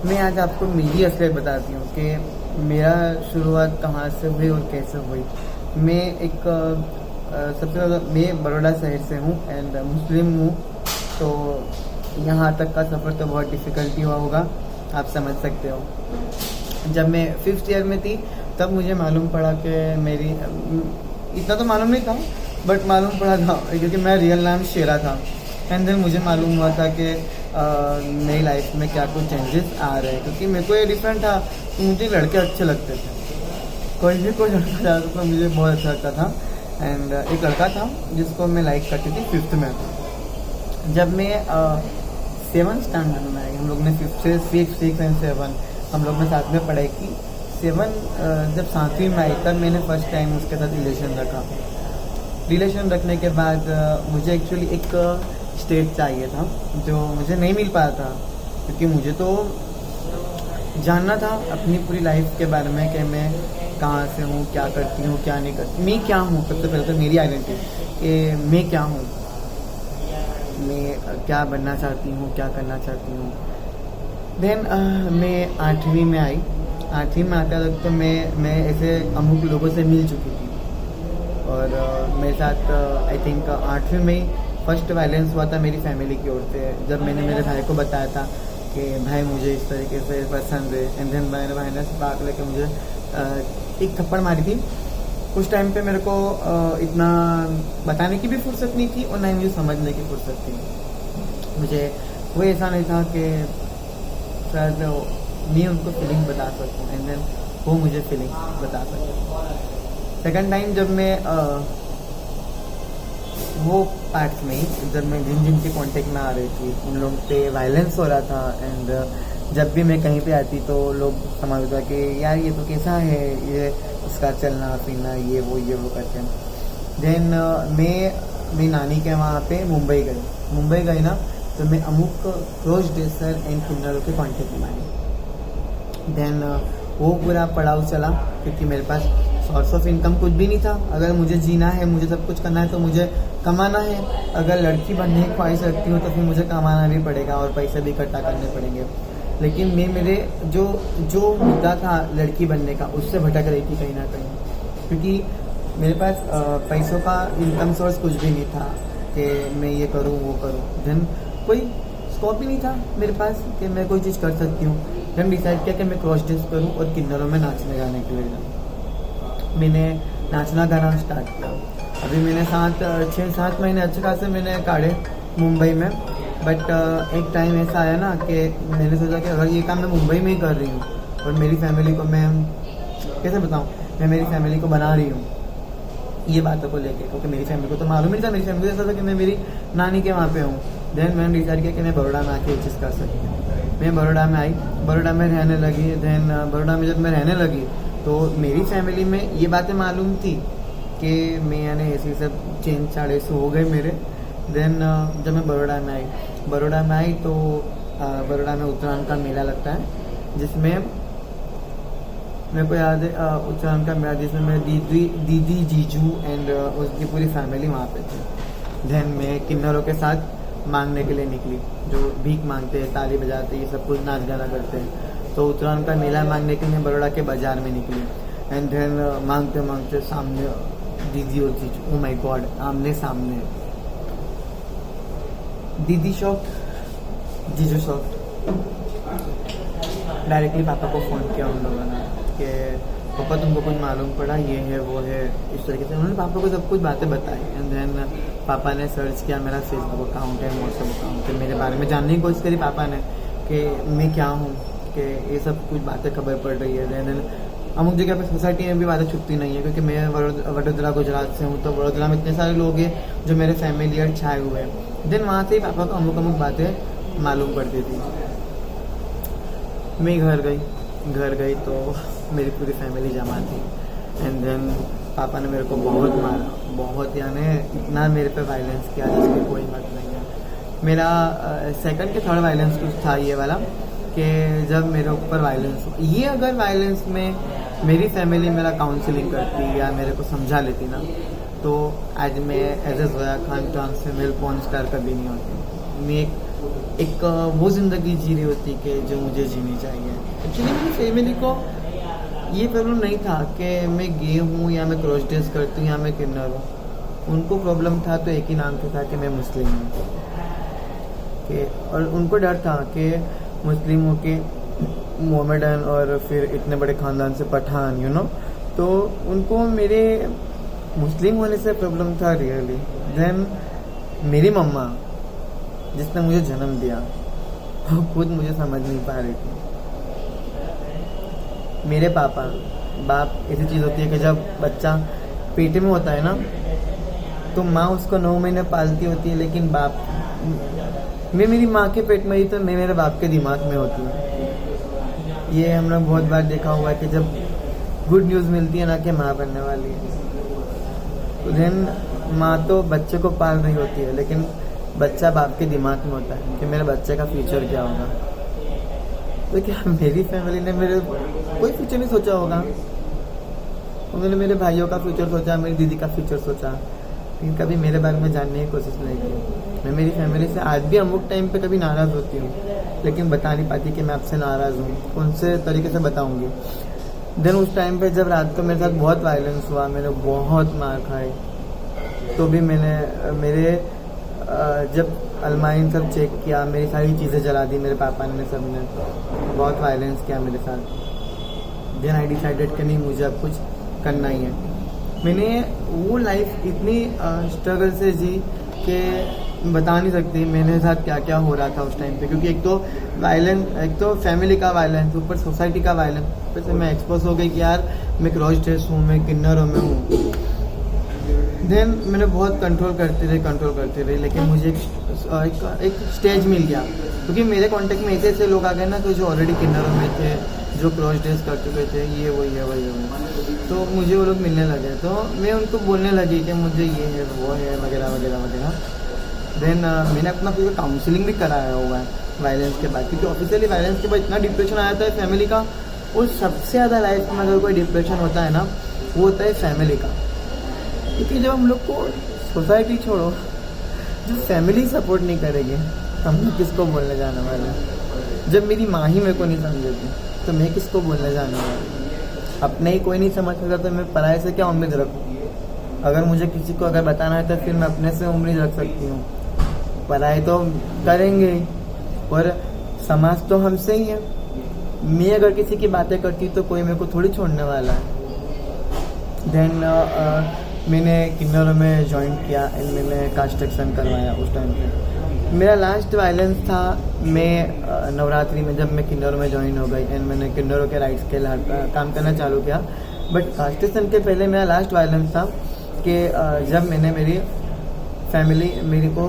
मैं आज आपको मेरी असलियत बताती हूँ कि मेरा शुरुआत कहाँ से हुई और कैसे हुई। मैं एक सबसे ज़्यादा मैं बड़ौदा शहर से हूँ एंड मुस्लिम हूँ, तो यहाँ तक का सफ़र तो बहुत डिफ़िकल्टी हुआ होगा, आप समझ सकते हो। जब मैं 5th ईयर में थी तब मुझे मालूम पड़ा कि मेरी इतना तो मालूम नहीं था, बट मालूम पड़ा था क्योंकि मेरा रियल नाम शेरा था। एंड देन मुझे मालूम हुआ था कि मेरी लाइफ में क्या कुछ चेंजेस आ रहे हैं, क्योंकि मेरे को ये डिफरेंट था कि मुझे लड़के अच्छे लगते थे। कोई लड़का जाता था मुझे बहुत अच्छा लगता था। एंड एक लड़का था जिसको मैं लाइक करती थी 5th में। जब मैं 7th स्टैंडर्ड में आई, हम लोग ने 5th से 6 एंड 7 हम लोग ने साथ में पढ़ाई की। 7 जब 7वीं में आई तब मैंने फर्स्ट टाइम उसके साथ रिलेशन रखा। रिलेशन रखने के बाद मुझे एक्चुअली एक स्टेट चाहिए था जो मुझे नहीं मिल पाया था, क्योंकि मुझे तो जानना था अपनी पूरी लाइफ के बारे में कि मैं कहाँ से हूँ, क्या करती हूँ, क्या नहीं करती, मैं क्या हूँ। सबसे पहले तो मेरी आइडेंटिटी कि मैं क्या हूँ, मैं क्या बनना चाहती हूँ, क्या करना चाहती हूँ। देन मैं 8वीं में आई। 8वीं में आता तक तो मैं ऐसे अमुक लोगों से मिल चुकी थी, और मेरे साथ आई थिंक 8वीं में ही फर्स्ट वायलेंस हुआ था मेरी फैमिली की ओर से। जब मैंने मेरे भाई को बताया था कि भाई मुझे इस तरीके से पसंद है, एंड देन मेरे भाई ने बात लेके मुझे एक थप्पड़ मारी थी। उस टाइम पे मेरे को इतना बताने की भी फुर्सत नहीं थी और ना ही मुझे समझने की फुर्सत थी। मुझे वो ऐसा नहीं था कि शायद मैं उनको फीलिंग बता सकूँ एंड देन वो मुझे फीलिंग बता सकें। सेकेंड टाइम जब मैं वो पार्ट में जब मैं जिन के कांटेक्ट में आ रही थी उन लोगों पे वायलेंस हो रहा था। एंड जब भी मैं कहीं पे आती तो लोग समझता कि यार ये तो कैसा है, ये उसका चलना फिरना ये वो करते हैं। देन मैं मेरी नानी के वहाँ पे मुंबई गई ना, तो मैं अमुक क्लोज ड्रेसर एंड किन्नरों के कॉन्टेक्ट में आई। देन वो पूरा पड़ाव चला, क्योंकि मेरे पास सोर्स ऑफ इनकम कुछ भी नहीं था। अगर मुझे जीना है, मुझे सब कुछ करना है तो मुझे कमाना है। अगर लड़की बनने की ख्वाहिश रखती हूँ तो फिर मुझे कमाना भी पड़ेगा और पैसे भी इकट्ठा करने पड़ेंगे। लेकिन मैं मेरे जो मुद्दा था लड़की बनने का उससे भटक रही थी कहीं ना कहीं, क्योंकि मेरे पास पैसों का इनकम सोर्स कुछ भी नहीं था कि मैं ये करूँ वो करूँ। देन कोई स्कोप ही नहीं था मेरे पास कि मैं कोई चीज़ कर सकती हूँ। देन डिसाइड किया कि मैं क्रॉस ड्रेस करूँ और किन्नरों में नाचने गाने के लिए जाऊँ। मैंने नाचना गाना स्टार्ट किया। अभी मैंने 6-7 महीने अच्छे खासे मैंने काढ़े मुंबई में। बट एक टाइम ऐसा आया ना कि मैंने सोचा कि अगर ये काम मैं मुंबई में ही कर रही हूँ और मेरी फैमिली को मैं कैसे बताऊँ, मैं मेरी फैमिली को बना रही हूँ ये बातों को लेके, क्योंकि मेरी फैमिली को तो मालूम ही था। मेरी फैमिली को ऐसा था कि मैं मेरी नानी के वहाँ पे हूँ। देन मैंने डिसाइड किया कि मैं बड़ौदा में आके ये चीज़ कर सकती हूँ। मैं बड़ौदा में आई, बड़ौदा में रहने लगी। देन बड़ौदा में जब मैं रहने लगी तो मेरी फैमिली में ये बातें मालूम थी कि मैं यानी ऐसे सब चेंज चाड़े से हो गए मेरे। देन जब मैं बड़ौदा में आई तो बड़ौदा में उत्तरायण का मेला लगता है, जिसमें मेरे को याद है उत्तरायण का मेला जिसमें मेरे दीदी जीजू एंड उसकी पूरी फैमिली वहाँ पे थी। देन मैं किन्नरों के साथ मांगने के लिए निकली, जो भीख मांगते हैं, ताली बजाते हैं, ये सब कुछ नाच गाना करते हैं। तो उत्तरायण का मेला मांगने के लिए बड़ौदा के बाजार में निकली। एंड देन मांगते मांगते सामने दीदी और जीजू, ओ माय गॉड, आमने सामने। दीदी शॉक, जीजू शॉक। डायरेक्टली पापा को फ़ोन किया उन लोगों ने कि पापा तुमको कुछ मालूम पड़ा, ये है वो है, इस तरीके से उन्होंने पापा को सब कुछ बातें बताई। एंड देन पापा ने सर्च किया, मेरा फेसबुक अकाउंट है, व्हाट्सएप अकाउंट है, मेरे बारे में जानने की कोशिश करी पापा ने कि मैं क्या हूँ, कि ये सब कुछ बातें खबर पड़ रही है। देन अमुक जगह पे सोसाइटी में भी बातें छुपती नहीं है, क्योंकि मैं वडोदरा गुजरात से हूँ, तो वडोदरा में इतने सारे लोग हैं जो मेरे फैमिलियर छाए हुए हैं। देन वहाँ से ही पापा को अमुक बातें मालूम पड़ती थी। मैं घर गई तो मेरी पूरी फैमिली जमा थी। एंड देन पापा ने मेरे को बहुत मारा, बहुत, यानी इतना मेरे पे वायलेंस किया जिसकी कोई हद नहीं है। मेरा सेकंड के थर्ड वायलेंस कुछ था ये वाला कि जब मेरे ऊपर वायलेंस हो, ये अगर वायलेंस में मेरी फैमिली मेरा काउंसलिंग करती या मेरे को समझा लेती ना, तो आज मैं as a Zoya Khan trans female porn star कभी नहीं होती। मैं एक एक वो ज़िंदगी जी रही होती कि जो मुझे जीनी चाहिए। एक्चुअली मेरी फैमिली को ये प्रॉब्लम नहीं था कि मैं गे हूँ या मैं क्रॉस ड्रेस करती हूँ या मैं किन्नर हूँ। उनको प्रॉब्लम था तो एक ही नाम से था कि मैं मुस्लिम हूँ कि, और उनको डर था कि मुस्लिम हो के मोहम्मडन और फिर इतने बड़े ख़ानदान से पठान तो उनको मेरे मुस्लिम होने से प्रॉब्लम था रियली। देन मेरी मम्मा जिसने मुझे जन्म दिया वो खुद मुझे समझ नहीं पा रही थी। मेरे पापा बाप ऐसी चीज़ होती है कि जब बच्चा पेट में होता है ना तो माँ उसको 9 महीने पालती होती है, लेकिन बाप मैं मेरी माँ के पेट में ही तो मैं मेरे बाप के दिमाग में होती हूँ। ये हमने बहुत बार देखा हुआ है कि जब गुड न्यूज़ मिलती है ना कि माँ बनने वाली है तो देन माँ तो बच्चे को पाल रही होती है, लेकिन बच्चा बाप के दिमाग में होता है कि मेरे बच्चे का फ्यूचर क्या होगा। तो क्या मेरी फैमिली ने मेरे कोई फ्यूचर नहीं सोचा होगा। उन्होंने मेरे भाइयों का फ्यूचर सोचा, मेरी दीदी का फ्यूचर सोचा, लेकिन कभी मेरे बारे में जानने की कोशिश नहीं की। मैं मेरी फैमिली से आज भी अमुक टाइम पे कभी नाराज़ होती हूँ, लेकिन बता नहीं पाती कि मैं आपसे नाराज़ हूँ। कौन से तरीके से बताऊँगी। देन उस टाइम पे जब रात को मेरे साथ बहुत वायलेंस हुआ, मैंने बहुत मार खाई, तो भी मैंने मेरे जब अलमारी सब चेक किया, मेरी सारी चीज़ें जला दी मेरे पापा ने, सब ने बहुत वायलेंस किया मेरे साथ। देन आई डिसाइडेड कि नहीं मुझे अब कुछ करना ही है। मैंने वो लाइफ इतनी स्ट्रगल से जी कि बता नहीं सकती मेरे साथ क्या क्या हो रहा था उस टाइम पे, क्योंकि एक तो वायलेंस, एक तो फैमिली का वायलेंस, ऊपर सोसाइटी का वायलेंस, ऊपर से मैं एक्सपोज हो गई कि यार मैं क्रॉस ड्रेस हूँ, मैं किन्नर हूँ, मैं हूँ। देन मैंने बहुत कंट्रोल करती रही, लेकिन मुझे एक स्टेज मिल गया, क्योंकि मेरे कांटेक्ट में ऐसे लोग आ गए ना तो जो ऑलरेडी किन्नरों में थे, जो क्रॉस ड्रेस कर चुके थे, ये वही तो मुझे वो लोग मिलने लगे। तो मैं उनको बोलने लगी कि मुझे ये है वो है वगैरह वगैरह वगैरह। देन मैंने अपना पूरा काउंसलिंग भी कराया हुआ है वायलेंस के बाद, क्योंकि ऑफिशियली वायलेंस के बाद इतना डिप्रेशन आया था फैमिली का। और सबसे ज़्यादा लाइफ में अगर कोई डिप्रेशन होता है ना वो होता है फैमिली का, क्योंकि जब हम लोग को सोसाइटी छोड़ो, जो फैमिली सपोर्ट नहीं करेगी हम लोग किसको बोलने जाने वाले हैं। जब मेरी माँ ही मेरे को नहीं समझेगी तो मैं किसको बोलने जाने वाला। अपने ही कोई नहीं समझ सकता तो मैं पराये से क्या उम्मीद रखूँ। अगर मुझे किसी को अगर बताना है तो फिर मैं अपने से उम्मीद रख सकती हूँ, पराये तो करेंगे ही, और समाज तो हमसे ही है। मैं अगर किसी की बातें करती तो कोई मेरे को थोड़ी छोड़ने वाला है। देन मैंने किन्नरों में ज्वाइन किया एंड मैंने कास्ट एक्शन करवाया। उस टाइम पे मेरा लास्ट वायलेंस था, मैं नवरात्रि में जब मैं किन्नरों में ज्वाइन हो गई एंड मैंने किन्नरों के राइट्स के लिए काम करना चालू किया। बट कास्ट एक्शन के पहले मेरा लास्ट वायलेंस था कि जब मैंने मेरी फैमिली मेरे को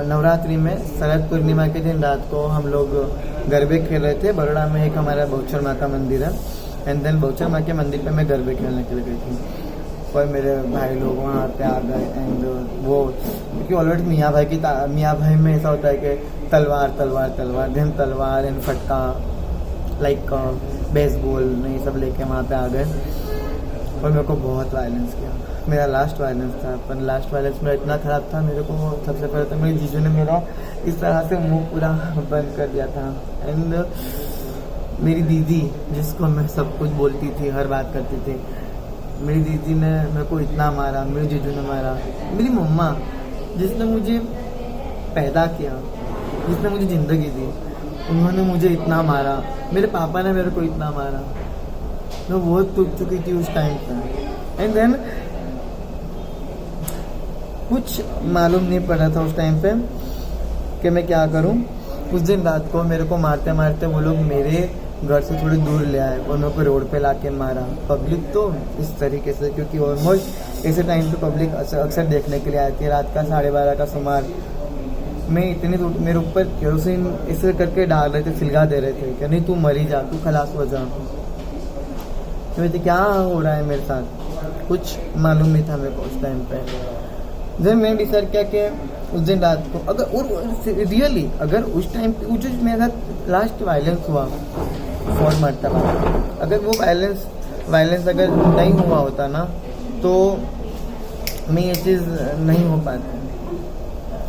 नवरात्रि में शरद पूर्णिमा के दिन रात को हम लोग गरबे खेल रहे थे। बड़ोड़ा में एक हमारा बहुचर माँ का मंदिर है, एंड देन बहुचर माँ के मंदिर पे मैं गरबे खेलने के लिए गई थी, और मेरे भाई लोग वहाँ पे आ गए। एंड वो क्योंकि ऑलरेडी मियाँ भाई में ऐसा होता है कि तलवार देन तलवार एंड फटका लाइक बेसबॉल नहीं सब लेके वहाँ पे आ गए, और मेरे को बहुत वायलेंस किया। मेरा लास्ट वायलेंस था, पर लास्ट वायलेंस मेरा इतना ख़राब था, मेरे को सबसे पहले तो मेरी जीजू ने मेरा इस तरह से मुंह पूरा बंद कर दिया था। एंड मेरी दीदी जिसको मैं सब कुछ बोलती थी, हर बात करती थी, मेरी दीदी ने मेरे को इतना मारा, मेरे जीजू ने मारा। मेरी मम्मा जिसने मुझे पैदा किया, जिसने मुझे ज़िंदगी दी, उन्होंने मुझे इतना मारा। मेरे पापा ने मेरे को इतना मारा, मैं बहुत टूट चुकी थी उस टाइम पर। एंड देन कुछ मालूम नहीं पड़ा था उस टाइम पे कि मैं क्या करूं। उस दिन रात को मेरे को मारते मारते वो लोग मेरे घर से थोड़ी दूर ले आए और मेरे को रोड पे लाके मारा। पब्लिक तो इस तरीके से, क्योंकि ऑलमोस्ट ऐसे टाइम पे पब्लिक अक्सर देखने के लिए आती है। रात का 12:30 का सुमार मैं इतनी दूर, मेरे ऊपर केरोसिन ऐसे करके डाल रहे थे, सिलगा दे रहे थे कि नहीं तू मरी जा, तू खलास हो जा। तो मुझे क्या हो रहा है मेरे साथ, कुछ मालूम नहीं था मेरे को उस टाइम पे। देन मैंने डिसाइड किया कि उस दिन रात को अगर और रियली अगर उस टाइम पे जो मेरे साथ लास्ट वायलेंस हुआ 4 मरतबा, अगर वो वायलेंस अगर नहीं हुआ होता ना तो मैं ये चीज़ नहीं हो पाती।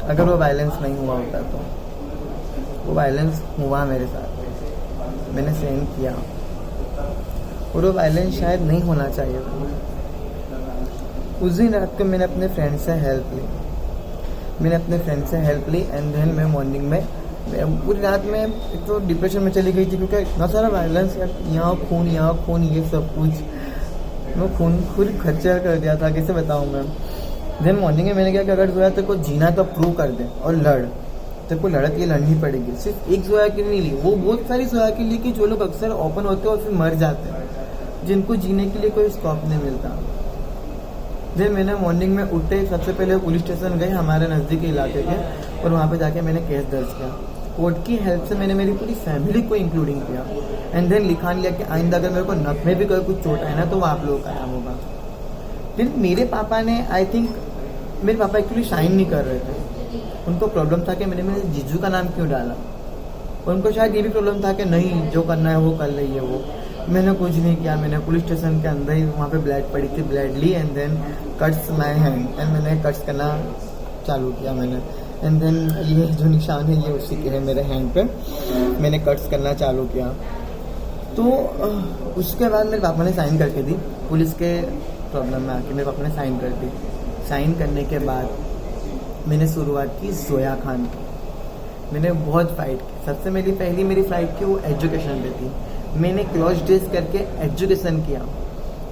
अगर वो वायलेंस नहीं हुआ होता तो वो वायलेंस हुआ मेरे साथ, मैंने सहन किया, और वो वायलेंस शायद नहीं होना चाहिए था। उस दिन रात को मैंने अपने फ्रेंड से हेल्प ली एंड देन मैं मॉर्निंग में पूरी रात में एक तो डिप्रेशन में चली गई थी, क्योंकि इतना सारा वायलेंस, यहाँ खून ये सब कुछ, मैं खून खुद खर्चा कर दिया था, कैसे बताऊँ मैं। देन मॉर्निंग में मैंने क्या अगर जोया तेरे को जीना तो प्रूव कर दे और लड़, तेरे को लड़त ये लड़नी पड़ेगी। सिर्फ एक जोया के लिए नहीं ली, वो बहुत सारी जोया के लिए कि जो लोग अक्सर ओपन होते हैं और फिर मर जाते हैं, जिनको जीने के लिए कोई स्कोप नहीं मिलता। देन मैंने मॉर्निंग में उठते सबसे पहले पुलिस स्टेशन गए हमारे नज़दीकी इलाके के, और वहाँ पे जाके मैंने केस दर्ज किया। कोर्ट की हेल्प से मैंने मेरी पूरी फैमिली को इंक्लूडिंग किया एंड देन लिखा लिया कि आइंदा अगर मेरे को नक में भी कोई कुछ चोट आए ना तो वो आप लोगों का नाम होगा। फिर मेरे पापा ने मेरे पापा एक्चुअली साइन नहीं कर रहे थे, उनको प्रॉब्लम था कि मैंने मेरे जीजू का नाम क्यों डाला, और उनको शायद ये भी प्रॉब्लम था कि नहीं जो करना है वो कर रही है वो। मैंने कुछ नहीं किया, मैंने पुलिस स्टेशन के अंदर ही वहाँ पे ब्लड पड़ी थी, ब्लड ली and then cuts my hand and मैंने कट्स करना चालू किया मैंने, एंड देन ये जो निशान है ये उसी के है मेरे हैंड पे, मैंने कट्स करना चालू किया। तो उसके बाद मेरे पापा ने साइन करके दी, पुलिस के प्रॉब्लम में आके मेरे पापा ने साइन कर दी। साइन करने के बाद मैंने शुरुआत की जोया खान की, मैंने बहुत फाइट की। सबसे पहली मेरी फाइट की वो एजुकेशन पे थी, मैंने क्रॉस ड्रेस करके एजुकेशन किया।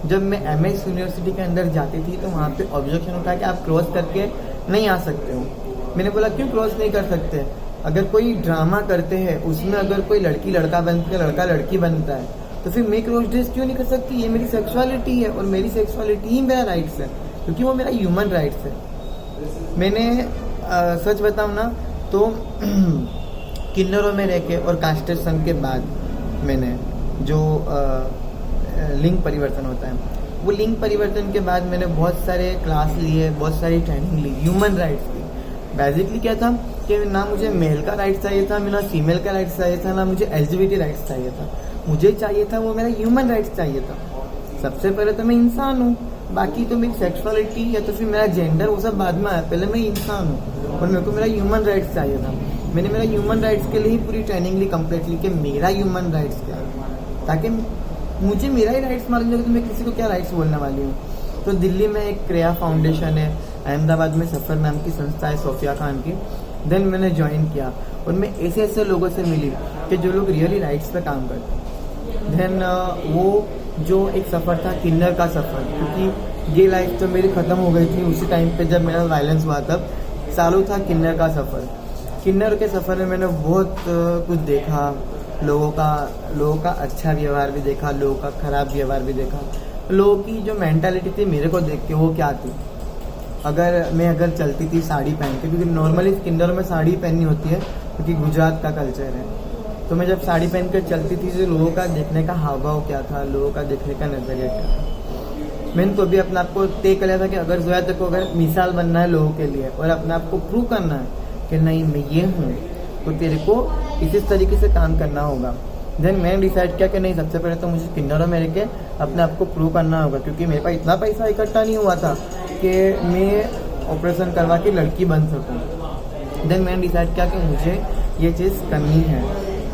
जब मैं MS यूनिवर्सिटी के अंदर जाती थी तो वहाँ पे ऑब्जेक्शन उठा कि आप क्रॉस करके नहीं आ सकते हो। मैंने बोला क्यों क्रॉस नहीं कर सकते, अगर कोई ड्रामा करते हैं उसमें अगर कोई लड़की लड़का बनती है, लड़का लड़की बनता है, तो फिर मैं क्रॉस ड्रेस क्यों नहीं कर सकती। ये मेरी सेक्सुअलिटी है और मेरी सेक्सुअलिटी ही मेरा राइट्स है, क्योंकि वो मेरा ह्यूमन राइट्स है। मैंने सच बताऊँ ना तो किन्नरों में रह के और कास्टेशन के बाद मैंने जो लिंग परिवर्तन होता है, वो लिंग परिवर्तन के बाद मैंने बहुत सारे क्लास लिए, बहुत सारी ट्रेनिंग ली ह्यूमन राइट्स की। बेसिकली क्या था कि ना मुझे मेल का राइट्स चाहिए था, ना फीमेल का राइट्स चाहिए था, ना मुझे LGBT राइट्स चाहिए था। मुझे चाहिए था वो मेरा ह्यूमन राइट्स चाहिए था। सबसे पहले तो मैं इंसान हूँ, बाकी तो मेरी सेक्सुअलिटी या तो फिर मेरा जेंडर वो सब बाद में आया, पहले मैं इंसान हूँ और मेरे को मेरा ह्यूमन राइट्स चाहिए था। मैंने मेरा ह्यूमन राइट्स के लिए ही पूरी ट्रेनिंग ली कम्प्लीटली कि मेरा ह्यूमन राइट्स क्या है, ताकि मुझे मेरा ही राइट्स मालूम चले तो मैं किसी को क्या राइट्स बोलने वाली हूँ। तो दिल्ली में एक क्रिया फाउंडेशन है, अहमदाबाद में सफ़र नाम की संस्था है सोफिया खान की। देन मैंने ज्वाइन किया और मैं ऐसे लोगों से मिली कि जो लोग रियली राइट्स पे काम करते। देन वो जो एक सफ़र था किन्नर का सफ़र, क्योंकि ये लाइफ तो मेरी ख़त्म हो गई थी उसी टाइम पे जब मेरा वायलेंस हुआ, तब चालू था किन्नर का सफ़र। किन्नर के सफ़र में मैंने बहुत कुछ देखा, लोगों का अच्छा व्यवहार भी देखा, लोगों का ख़राब व्यवहार भी देखा। लोगों की जो मेंटालिटी थी मेरे को देख के वो क्या थी, अगर चलती थी साड़ी पहन के, क्योंकि नॉर्मली किन्नरों में साड़ी पहननी होती है क्योंकि गुजरात का कल्चर है। तो मैं जब साड़ी पहन कर चलती थी तो लोगों का देखने का हाव भाव क्या था, लोगों का देखने का नज़रिया क्या था। मैंने तो भी अपने आप को तय कर लिया था कि अगर जोया तेरे को अगर मिसाल बनना है लोगों के लिए और अपने आप को प्रूव करना है कि नहीं मैं ये हूँ, तो तेरे को इसी तरीके से काम करना होगा। देन मैंने डिसाइड किया कि नहीं, सबसे पहले तो मुझे किन्नरों में रह के अपने आप को प्रूव करना होगा, क्योंकि मेरे पास इतना पैसा इकट्ठा नहीं हुआ था कि मैं ऑपरेशन करवा के लड़की बन सकूँ। देन मैंने डिसाइड किया कि मुझे ये चीज़ करनी है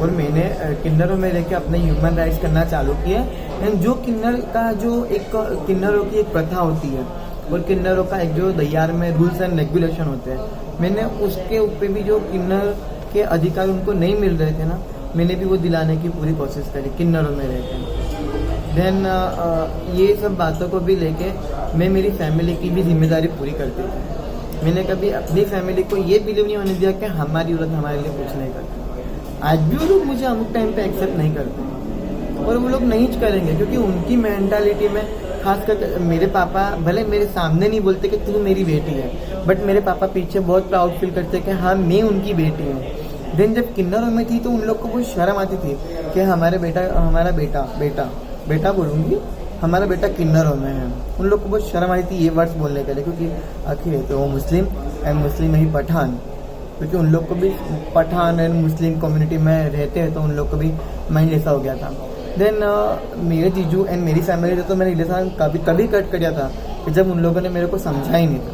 और मैंने किन्नरों में रह के अपने ह्यूमन राइट्स करना चालू किया। एंड जो किन्नर का जो एक किन्नरों की एक प्रथा होती है और किन्नरों का एक जो दयार में रूल्स एंड रेगुलेशन होते हैं, मैंने उसके ऊपर भी जो किन्नर के अधिकार उनको नहीं मिल रहे थे ना, मैंने भी वो दिलाने की पूरी कोशिश करी किन्नरों में रह के। देन ये सब बातों को भी लेके मैं मेरी फैमिली की भी जिम्मेदारी पूरी करती थी। मैंने कभी अपनी फैमिली को ये बिलीव नहीं होने दिया कि हमारी औरत हमारे लिए कुछ नहीं करती। आज भी वो लोग मुझे अमुक टाइम पे एक्सेप्ट नहीं करते और वो लोग नहीं करेंगे, क्योंकि उनकी मेंटालिटी में खासकर मेरे पापा भले मेरे सामने नहीं बोलते कि तू मेरी बेटी है, बट मेरे पापा पीछे बहुत प्राउड फील करते कि हाँ मैं उनकी बेटी हूँ। देन जब किन्नरों में थी तो उन लोग को बहुत शर्म आती थी कि हमारा बेटा बोलूँगी, हमारा बेटा किन्नरों में है। उन लोग को बहुत शर्म आई थी ये वर्ड्स बोलने के लिए, क्योंकि आखिर तो वो मुस्लिम एंड मुस्लिम ही पठान, क्योंकि उन लोग को भी पठान एंड मुस्लिम कम्युनिटी में रहते हैं तो उन लोग को भी माइंड ऐसा हो गया था। देन मेरे जीजू एंड मेरी फैमिली ने तो मेरा रिलेशन कभी कट कर दिया था कि जब उन लोगों ने मेरे को समझा ही नहीं था।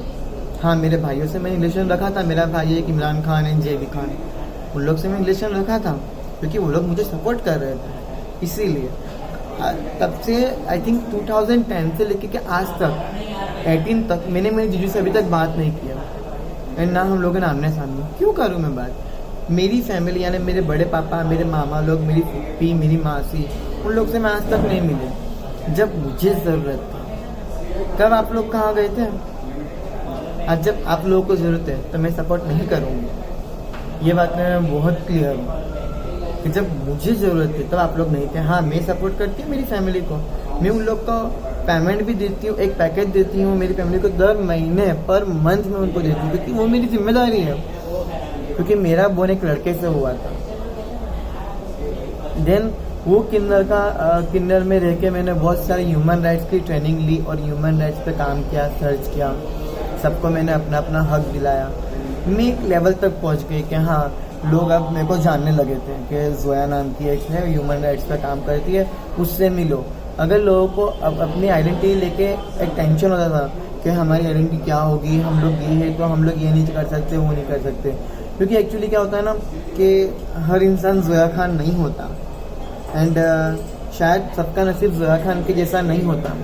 हाँ, मेरे भाइयों से मैंने रिलेशन रखा था, मेरा भाई एक इमरान खान एंड JB खान, उन लोग से मैं रिलेशन रखा था क्योंकि वो लोग मुझे सपोर्ट कर रहे थे। इसीलिए तब से आई थिंक 2010 से लेके के आज तक 18 तक मैंने मेरे जीजू से अभी तक बात नहीं किया। एंड ना हम लोगों ने आमने सामने क्यों करूँ मैं बात। मेरी फैमिली यानी मेरे बड़े पापा, मेरे मामा लोग, मेरी फूफी, मेरी मासी, उन लोग से मैं आज तक नहीं मिले जब मुझे ज़रूरत थी। कब आप लोग कहाँ गए थे? आज जब आप लोगों को ज़रूरत है तो मैं सपोर्ट नहीं करूँगी। ये बात मैं बहुत क्लियर हूँ कि जब मुझे ज़रूरत थी तब आप लोग नहीं थे। हाँ, मैं सपोर्ट करती हूँ मेरी फैमिली को, मैं उन लोग को पेमेंट भी देती हूँ, एक पैकेज देती हूँ मेरी फैमिली को, दर महीने पर मंथ में उनको देती हूँ क्योंकि वो मेरी जिम्मेदारी है, क्योंकि मेरा बोन एक लड़के से हुआ था। देन वो किन्नर में रह के मैंने बहुत सारे ह्यूमन राइट्स की ट्रेनिंग ली और ह्यूमन राइट्स पे काम किया, सर्च किया, सबको मैंने अपना अपना हक दिलाया। मैं एक लेवल तक पहुंच गई कि हाँ, लोग अब मेरे को जानने लगे थे कि जोया नाम की एक है, ह्यूमन राइट्स पे काम करती है, उससे मिलो। अगर लोगों को अब अपनी आइडेंटिटी लेके एक टेंशन होता था कि हमारी आइडेंटिटी क्या होगी, हम लोग ये है तो हम लोग ये नहीं कर सकते, वो नहीं कर सकते, क्योंकि एक्चुअली क्या होता है ना कि हर इंसान जोया खान नहीं होता। एंड शायद सबका नसीब जोया खान के जैसा नहीं होता।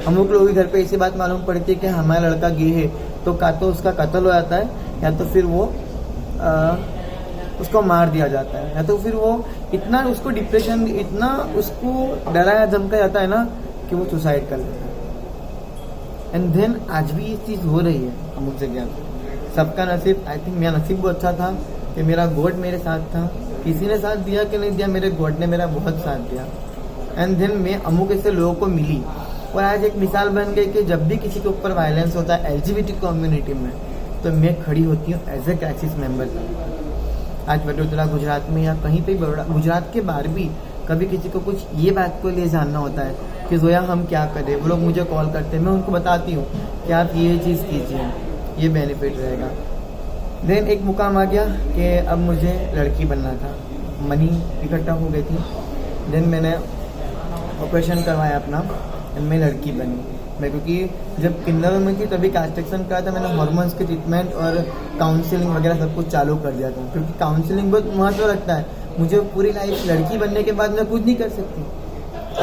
हम लोग के घर पे ऐसी बात मालूम पड़ती है कि हमारा लड़का गे है तो का तो उसका कत्ल हो जाता है या तो फिर वो उसको मार दिया जाता है, या तो फिर वो इतना उसको डिप्रेशन, इतना उसको डराया धमकाया जाता है ना कि वो सुसाइड कर लेता है। एंड देन आज भी ये चीज़ हो रही है अमुक जगह। सबका नसीब, आई थिंक मेरा नसीब बहुत अच्छा था कि मेरा गॉड मेरे साथ था। किसी ने साथ दिया कि नहीं दिया, मेरे गॉड ने मेरा बहुत साथ दिया। एंड देन मैं अमुक ऐसे लोगों को मिली और आज एक मिसाल बन गई कि जब भी किसी के ऊपर वायलेंस होता है LGBT कम्युनिटी में तो मैं खड़ी होती हूँ एज ए क्राइसिस मेंबर। आज वडोदरा गुजरात में या कहीं पे गुजरात के बाहर भी कभी किसी को कुछ ये बात को लिए जानना होता है कि जोया हम क्या करें, वो लोग मुझे कॉल करते हैं, मैं उनको बताती हूँ कि आप ये चीज़ कीजिए, ये बेनिफिट रहेगा। देन एक मुकाम आ गया कि अब मुझे लड़की बनना था, मनी इकट्ठा हो गई थी। देन मैंने ऑपरेशन करवाया अपना, मैं लड़की बनी। मैं क्योंकि जब किन्नर में थी तभी कास्ट्रेक्शन करा था मैंने, हॉर्मोन्स के ट्रीटमेंट और काउंसलिंग वगैरह सब कुछ चालू कर दिया था, क्योंकि काउंसलिंग बहुत महत्व रखता है। मुझे पूरी लाइफ लड़की बनने के बाद मैं कुछ नहीं कर सकती।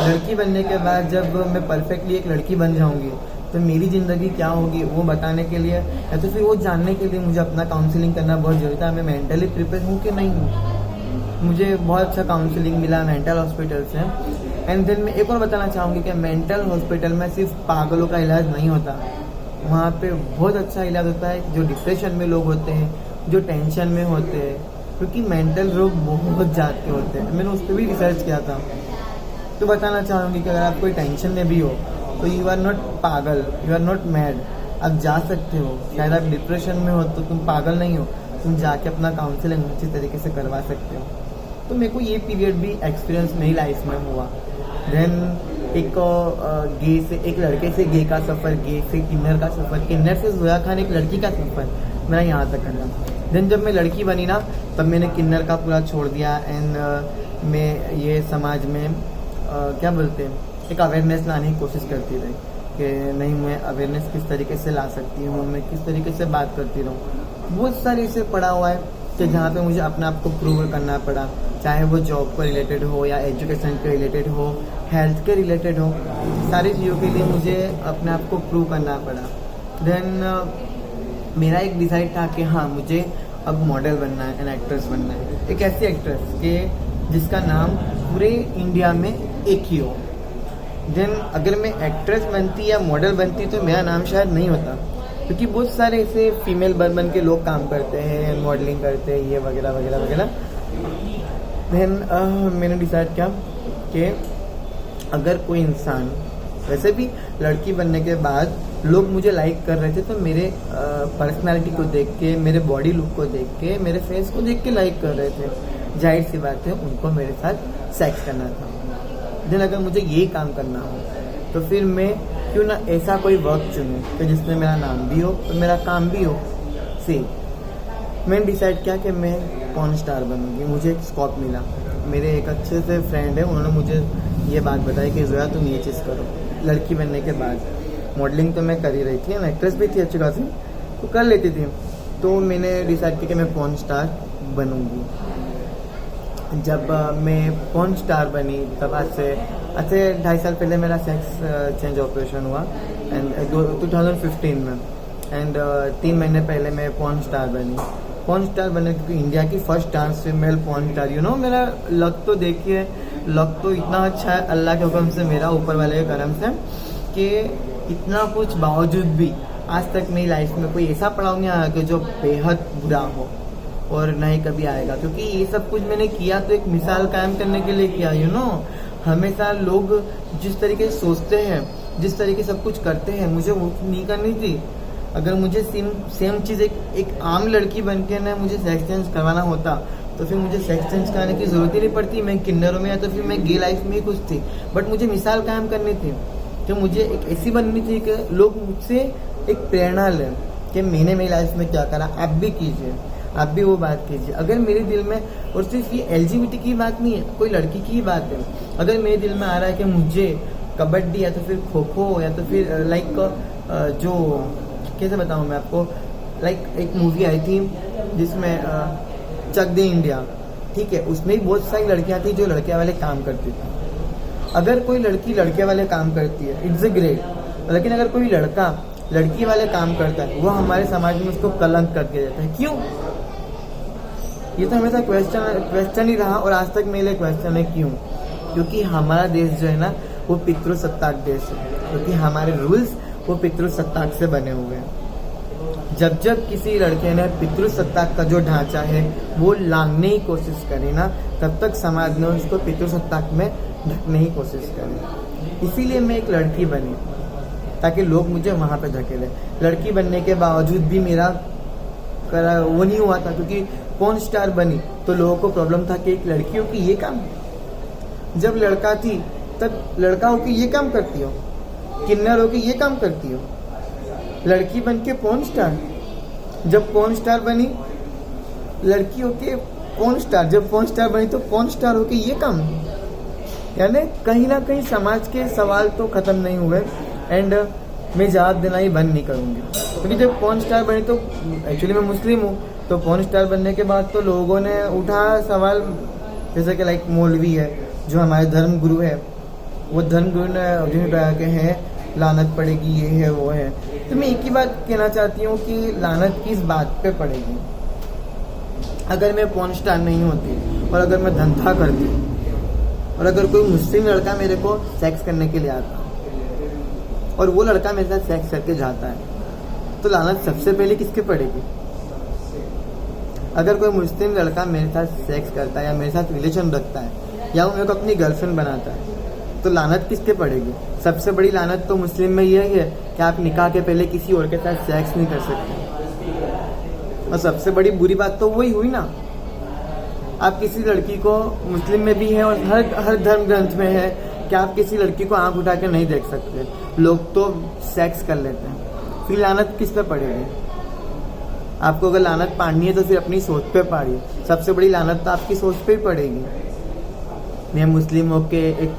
लड़की बनने के बाद जब मैं परफेक्टली एक लड़की बन जाऊंगी तो मेरी ज़िंदगी क्या होगी वो बताने के लिए या तो फिर वो जानने के लिए मुझे अपना काउंसलिंग करना बहुत ज़रूरी था। मैं मेंटली प्रिपेयर हूँ कि नहीं हूँ। मुझे बहुत अच्छा काउंसलिंग मिला मेंटल हॉस्पिटल से। एंड देन मैं एक और बताना चाहूँगी कि मेंटल हॉस्पिटल में सिर्फ पागलों का इलाज नहीं होता, वहाँ पे बहुत अच्छा इलाज होता है जो डिप्रेशन में लोग होते हैं, जो टेंशन में होते हैं, क्योंकि मेंटल रोग बहुत जाते होते हैं। मैंने उस पर भी रिसर्च किया था। तो बताना चाहूँगी कि अगर आप कोई टेंशन में भी हो तो यू आर नॉट पागल, यू आर नॉट मैड, आप जा सकते हो। शायद आप डिप्रेशन में हो तो तुम पागल नहीं हो, तुम जाके अपना काउंसलिंग अच्छी तरीके से करवा सकते हो। तो मेरे को ये पीरियड भी एक्सपीरियंस मेरी लाइफ में हुआ। देन एक गे से, एक लड़के से गे का सफ़र, गे से किन्नर का सफ़र, किन्नर से जोया खान एक लड़की का सफ़र मेरा यहाँ तक करना। देन जब मैं लड़की बनी ना तब मैंने किन्नर का पूरा छोड़ दिया। एंड मैं ये समाज में क्या बोलते हैं, एक अवेयरनेस लाने की कोशिश करती रही कि नहीं, मैं अवेयरनेस किस तरीके से ला सकती हूँ, मैं किस तरीके से बात करती रहूँ। बहुत सारे ऐसे पड़ा हुआ है कि जहाँ पे मुझे अपने आप को प्रूव करना पड़ा, चाहे वो जॉब को रिलेटेड हो या एजुकेशन के रिलेटेड हो, हेल्थ के रिलेटेड हो, सारी चीज़ों के लिए मुझे अपने आप को प्रूव करना पड़ा। देन मेरा एक डिसाइड था कि हाँ, मुझे अब मॉडल बनना है एंड एक्ट्रेस बनना है, एक ऐसी एक्ट्रेस के जिसका नाम पूरे इंडिया में एक ही हो। देन अगर मैं एक्ट्रेस बनती या मॉडल बनती तो मेरा नाम शायद नहीं होता, क्योंकि बहुत सारे ऐसे फीमेल बन के लोग काम करते हैं, मॉडलिंग करते हैं, ये वगैरह वगैरह वगैरह। देन मैंने डिसाइड किया कि अगर कोई इंसान, वैसे भी लड़की बनने के बाद लोग मुझे लाइक कर रहे थे तो मेरे पर्सनालिटी को देख के, मेरे बॉडी लुक को देख के, मेरे फेस को देख के लाइक कर रहे थे। जाहिर सी बात है उनको मेरे साथ सेक्स करना था। देन अगर मुझे यही काम करना हो तो फिर मैं क्यों ना ऐसा कोई वर्क चुनूँ कि जिसमें मेरा नाम भी हो और मेरा काम भी हो सेम। मैंने डिसाइड किया कि मैं पॉर्न स्टार बनूंगी। मुझे एक स्कोप मिला, मेरे एक अच्छे से फ्रेंड है, उन्होंने मुझे ये बात बताई कि जोया तुम ये चीज़ करो। लड़की बनने के बाद मॉडलिंग तो मैं कर ही रही थी, मैं एक्ट्रेस भी थी अच्छी खासी, तो कर लेती थी। तो मैंने डिसाइड किया कि मैं पॉर्न स्टार बनूंगी। जब मैं पॉर्न स्टार बनी तब आज से 2.5 साल पहले मेरा सेक्स चेंज ऑपरेशन हुआ एंड 2015 में एंड 3 महीने पहले मैं पॉर्न स्टार बनी। पॉर्न स्टार बने क्योंकि इंडिया की first trans female porn star. मेरा लक तो देखिए, लक तो इतना अच्छा है अल्लाह के हुक्म से, मेरा ऊपर वाले के करम से, कि इतना कुछ बावजूद भी आज तक मेरी लाइफ में कोई ऐसा पड़ाव नहीं आया कि जो बेहद बुरा हो, और न ही कभी आएगा। क्योंकि ये सब कुछ मैंने किया तो एक मिसाल कायम करने के लिए किया। हमेशा लोग जिस तरीके से सोचते हैं, जिस तरीके से सब कुछ करते हैं, मुझे वो नहीं करनी थी। अगर मुझे सेम चीज़ एक आम लड़की बन के ना मुझे सेक्स चेंज करवाना होता तो फिर मुझे सेक्स चेंज कराने की ज़रूरत ही नहीं पड़ती। मैं किन्नरों में या तो फिर मैं गे लाइफ में ही कुछ थी, बट मुझे मिसाल कायम करनी थी कि मुझे एक ऐसी बननी थी कि लोग मुझसे एक प्रेरणा लें कि मैंने मेरी लाइफ में क्या करा, आप भी कीजिए, आप भी वो बात कीजिए। अगर मेरे दिल में, और सिर्फ ये LGBT की बात नहीं है, कोई लड़की की ही बात है, अगर मेरे दिल में आ रहा है कि मुझे कबड्डी या तो फिर खो खो या तो फिर लाइक जो कैसे बताऊँ मैं आपको, लाइक एक मूवी आई थी जिसमें चक दे इंडिया, ठीक है, उसमें भी बहुत सारी लड़कियां थी जो लड़के वाले काम करती थी। अगर कोई लड़की लड़के वाले काम करती है इट्स अ ग्रेट, लेकिन अगर कोई लड़का लड़की वाले काम करता है वो हमारे समाज में उसको कलंक करके देता है। क्यों? ये तो हमेशा क्वेश्चन ही रहा और आज तक मेरे लिए क्वेश्चन है क्यों। क्योंकि हमारा देश जो है ना वो पितृसत्ताक देश है, क्योंकि हमारे रूल्स वो पितृसत्ताक से बने हुए हैं। जब जब किसी लड़के ने पितृसत्ताक का जो ढांचा है वो लांघने की कोशिश करी ना, तब तक समाज ने उसको पितृसत्ताक में ढकने की कोशिश करी। इसीलिए मैं एक लड़की बनी ताकि लोग मुझे वहां पे धकेले। लड़की बनने के बावजूद भी मेरा वो नहीं हुआ था, क्योंकि पॉर्न स्टार बनी तो लोगों को प्रॉब्लम था कि एक लड़की हो कि ये काम, जब लड़का थी तब लड़का हो कि ये काम करती हो, किन्नर हो कि ये काम करती हो, लड़की बन के पॉर्न स्टार, जब पॉर्न स्टार बनी लड़की हो के पॉर्न स्टार, जब पॉर्न स्टार बनी तो पॉर्न स्टार हो के ये काम। यानी कहीं ना कहीं समाज के सवाल तो खत्म नहीं हुए एंड मैं जवाब देना ही बंद नहीं करूँगी। क्योंकि जब पॉर्न स्टार बनी तो एक्चुअली मैं मुस्लिम हूँ, तो पॉर्न स्टार बनने के बाद तो लोगों ने उठा सवाल, जैसे कि लाइक मौलवी है जो हमारे धर्म गुरु है, वो धर्म गुरु ने जिन्हें कहा कि है लानत पड़ेगी, ये है वो है। तो मैं एक ही बात कहना चाहती हूँ कि लानत किस बात पे पड़ेगी। अगर मैं पॉर्न स्टार नहीं होती और अगर मैं धंधा करती और अगर कोई मुस्लिम लड़का मेरे को सेक्स करने के लिए आता और वो लड़का मेरे साथ सेक्स करके जाता है तो लानत सबसे पहले किसके पड़ेगी? अगर कोई मुस्लिम लड़का मेरे साथ सेक्स करता है या मेरे साथ रिलेशन रखता है या वो मेरे को अपनी गर्लफ्रेंड बनाता है तो लानत किसके पड़ेगी? सबसे बड़ी लानत तो मुस्लिम में यही है कि आप निकाह के पहले किसी और के साथ सेक्स नहीं कर सकते। और सबसे बड़ी बुरी बात तो वही हुई ना, आप किसी लड़की को, मुस्लिम में भी है और हर धर्म ग्रंथ में है कि आप किसी लड़की को आंख उठा के नहीं देख सकते, लोग तो सेक्स कर लेते हैं। फिर लानत किस पे पड़ेगी? आपको अगर लानत पाड़नी है तो फिर अपनी सोच पे पाड़िए। सबसे बड़ी लानत तो आपकी सोच पे ही पड़ेगी। मैं मुस्लिम होके एक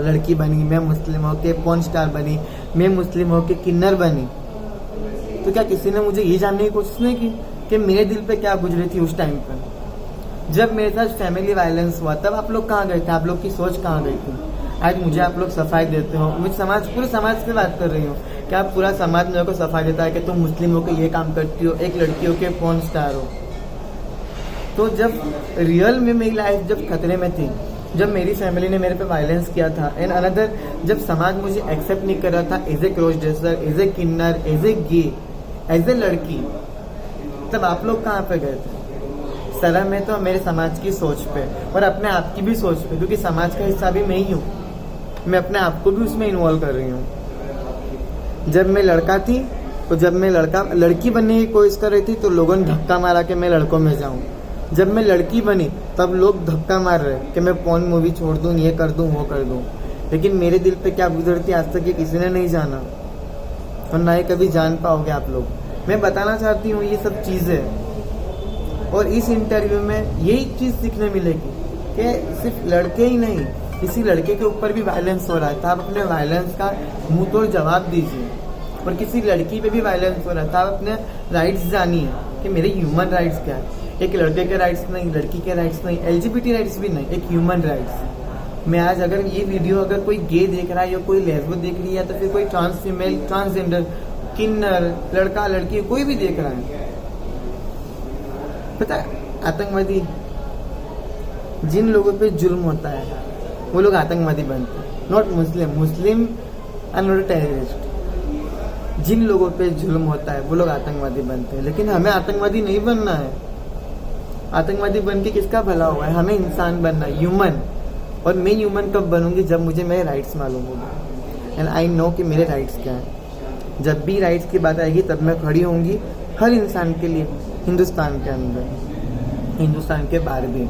लड़की बनी, मैं मुस्लिम होके पॉर्न स्टार बनी, मैं मुस्लिम होके किन्नर बनी, तो क्या किसी ने मुझे ये जानने की कोशिश नहीं की कि मेरे दिल पे क्या गुजरी थी उस टाइम पे? जब मेरे साथ फैमिली वायलेंस हुआ तब आप लोग कहाँ गए थे? आप लोग की सोच कहाँ गई थी? आज मुझे आप लोग सफाई देते हो। मैं पूरे समाज से बात कर रही हूँ कि आप पूरा समाज मेरे को सफाई देता है कि तुम मुस्लिम हो के ये काम करती हो, एक लड़की हो के पॉर्न स्टार हो। तो जब रियल में मेरी लाइफ जब खतरे में थी, जब मेरी फैमिली ने मेरे पे वायलेंस किया था एंड अनदर, जब समाज मुझे एक्सेप्ट नहीं कर रहा था as a cross dresser, as a किन्नर, as a gay, as a लड़की, तब आप लोग कहाँ पे गए थे? शर्म है तो मेरे समाज की सोच पे और अपने आप की भी सोच पे, क्योंकि समाज का हिस्सा भी मैं ही हूँ, मैं अपने आप को भी उसमें इन्वॉल्व कर रही हूँ। जब मैं लड़का थी तो जब मैं लड़की बनने की कोशिश कर रही थी तो लोगों ने धक्का मारा कि मैं लड़कों में जाऊँ। जब मैं लड़की बनी तब लोग धक्का मार रहे कि मैं पॉर्न मूवी छोड़ दूँ, ये कर दूँ, वो कर दूँ। लेकिन मेरे दिल पे क्या गुजरती आज तक ये किसी ने नहीं जाना और ना ही कभी जान पाओगे आप लोग। मैं बताना चाहती हूँ ये सब चीज़ें, और इस इंटरव्यू में यही चीज़ सीखने मिलेगी कि सिर्फ लड़के ही नहीं, किसी लड़के के ऊपर भी वायलेंस हो रहा है तो आप अपने वायलेंस का मुंह तोड़ जवाब दीजिए। और किसी लड़की पे भी वायलेंस हो रहा है तो आप अपने राइट्स जानिए कि मेरे ह्यूमन राइट्स क्या है। एक लड़के के राइट्स नहीं, लड़की के राइट्स नहीं, LGBT राइट्स भी नहीं, एक ह्यूमन राइट्स। मैं आज अगर ये वीडियो अगर कोई गे देख रहा है या कोई लेस्बो देख रही है तो फिर कोई ट्रांस फीमेल, ट्रांसजेंडर, किन्नर, लड़का लड़की कोई भी देख रहा है, पता है आतंकवादी जिन लोगों पे जुल्म होता है वो लोग आतंकवादी बनते हैं। Not Muslim are not terrorist. जिन लोगों पे जुल्म होता है वो लोग आतंकवादी बनते हैं, लेकिन हमें आतंकवादी नहीं बनना है। आतंकवादी बन के किसका भला हुआ है? हमें इंसान बनना है, ह्यूमन। और मैं ह्यूमन कब बनूंगी? जब मुझे मेरे राइट्स मालूम होगा एंड आई नो कि मेरे राइट्स क्या हैं। जब भी राइट्स की बात आएगी तब मैं खड़ी होंगी हर इंसान के लिए, हिंदुस्तान के अंदर, हिंदुस्तान के बाहर भी।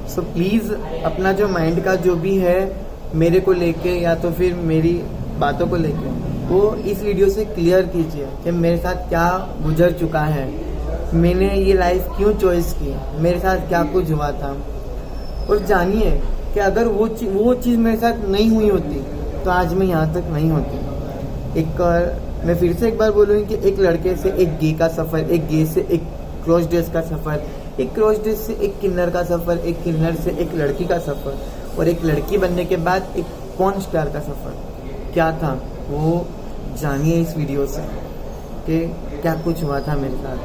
सो प्लीज़ अपना जो माइंड का जो भी है मेरे को लेके या तो फिर मेरी बातों को लेके वो इस वीडियो से क्लियर कीजिए कि मेरे साथ क्या गुजर चुका है, मैंने ये लाइफ क्यों चॉइस की, मेरे साथ क्या कुछ हुआ था। और जानिए कि अगर वो चीज़ मेरे साथ नहीं हुई होती तो आज मैं यहाँ तक नहीं होती। मैं फिर से एक बार बोलूँगी कि एक लड़के से एक गे का सफ़र, एक गे से एक क्रॉस ड्रेस का सफ़र, एक क्रॉस ड्रेस से एक किन्नर का सफ़र, एक किन्नर से एक लड़की का सफ़र, और एक लड़की बनने के बाद एक पॉर्न स्टार का सफ़र क्या था वो जानिए इस वीडियो से कि क्या कुछ हुआ था मेरे साथ।